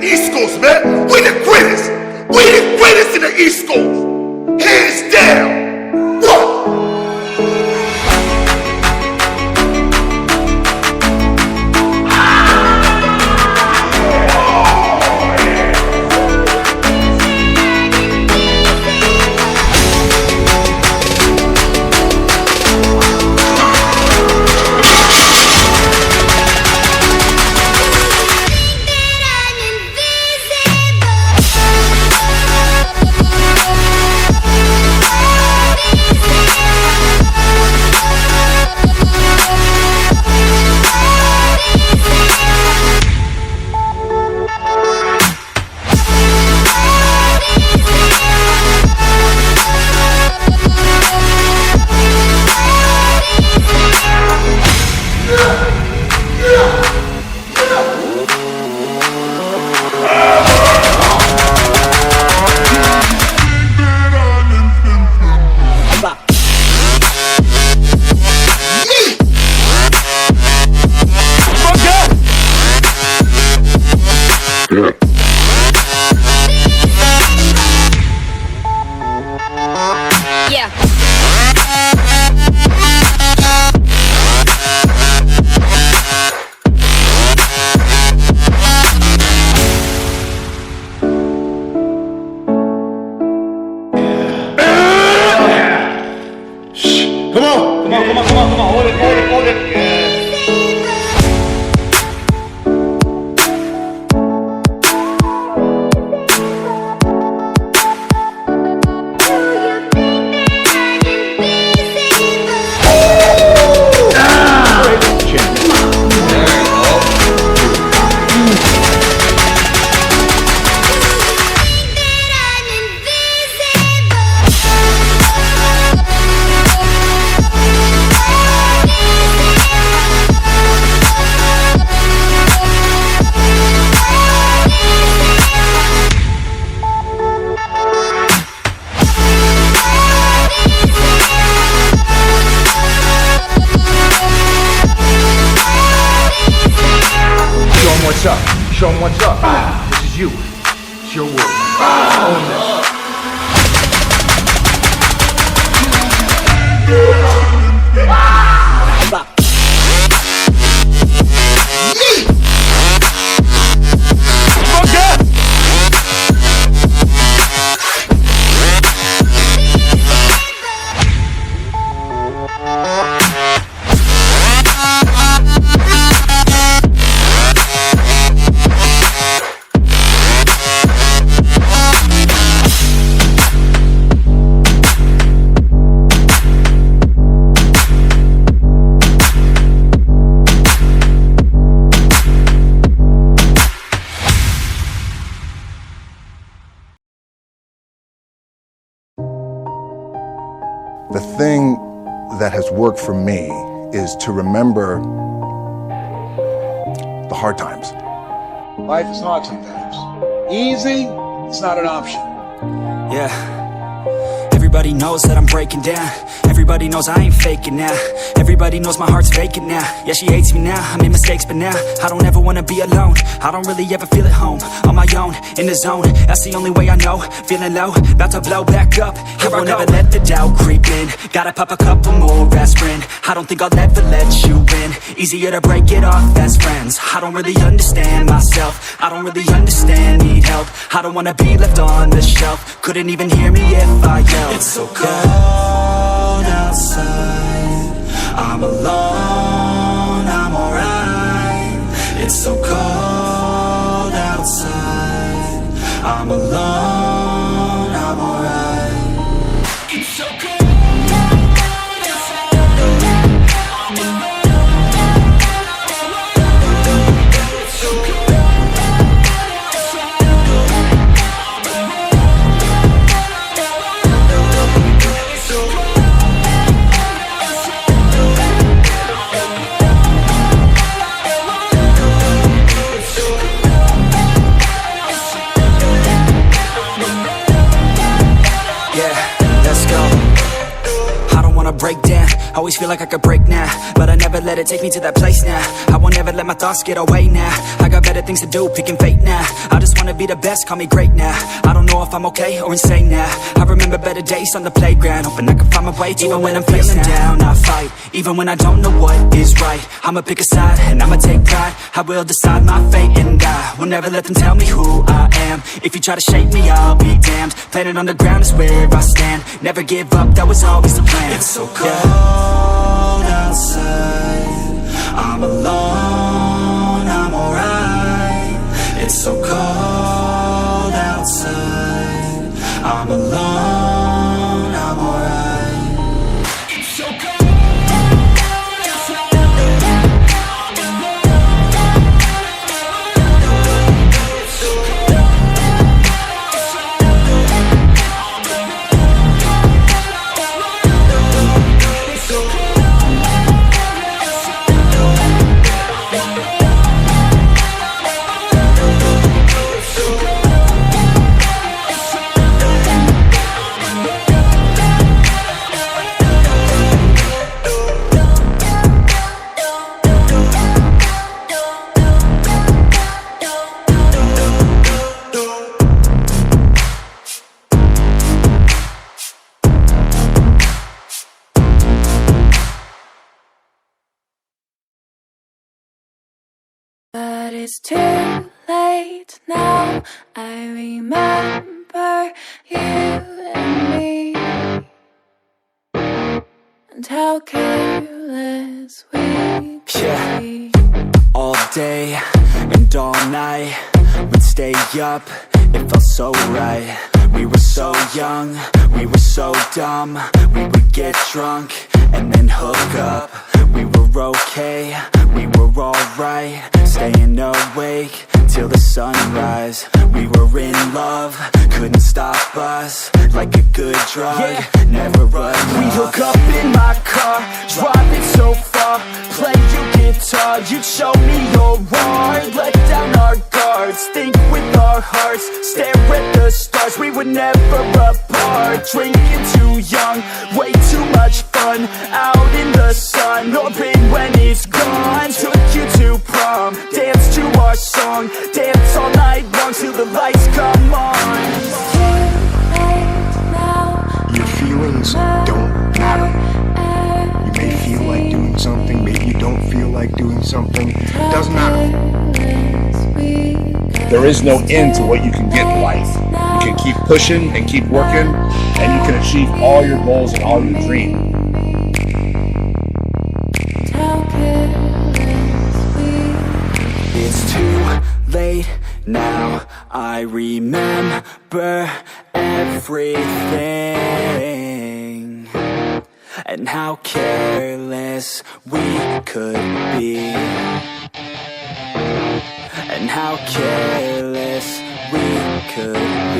East Coast, man. We the greatest. We the greatest in the East Coast. Hands down. What? Show them what's up. This is you. It's your world. Own this. The thing that has worked for me is to remember the hard times. Life is hard sometimes. Easy, it's not an option. Yeah. Everybody knows that I'm breaking down. Everybody knows I ain't faking now. Everybody knows my heart's vacant now. Yeah, she hates me now, I made mistakes but now I don't ever wanna be alone. I don't really ever feel at home. On my own, in the zone, that's the only way I know. Feeling low, about to blow back up. Here I won't ever let the doubt creep in. Gotta pop a couple more aspirin. I don't think I'll ever let you in. Easier to break it off best friends. I don't really understand myself. I don't really understand, need help. I don't wanna be left on the shelf. Couldn't even hear me if I yelled. It's so cold outside. I'm alone, I'm alright. It's so cold outside. I'm alone, I'm alright. It's so cold. Break down, always feel like I could break now, but I never let it take me to that place now. I won't ever never let my thoughts get away now. I got better things to do, picking fate now. I just wanna be the best, call me great now. I don't know if I'm okay or insane now. I remember better days on the playground, hoping I can find my way. Even when I'm feeling down, I fight. Even when I don't know what is right, I'ma pick a side and I'ma take pride. I will decide my fate and I will never let them tell me who I am. If you try to shake me, I'll be damned. Planet on the ground is where I stand. Never give up, that was always the plan. It's so cold outside, I'm alone, I'm alright. It's so cold outside, I'm alone, I'm alright. It's so cold. But it's too late now. I remember you and me, and how careless we could be. All day and all night, we'd stay up, it felt so right. We were so young, we were so dumb. We would get drunk and then hook up. We were okay, we were alright, staying awake till the sunrise. We were in love, couldn't stop us. Like a good drug, never run. We'd hook up in my car, driving so far, play you guitar, you'd show me your art. Let down our guards, think with our hearts, stare at the stars. We were never apart, drinking too young, way too much fun. Out in the sun, orbit when it's gone. Took you to prom, dance to our song, dance all night long till the lights come on. Your feelings don't matter. You may feel like doing something, maybe you don't feel like doing something. It doesn't matter. There is no end to what you can get in life. You can keep pushing and keep working, and you can achieve all your goals and all your dreams. It's too late now, I remember everything, and how careless we could be, and how careless we could be.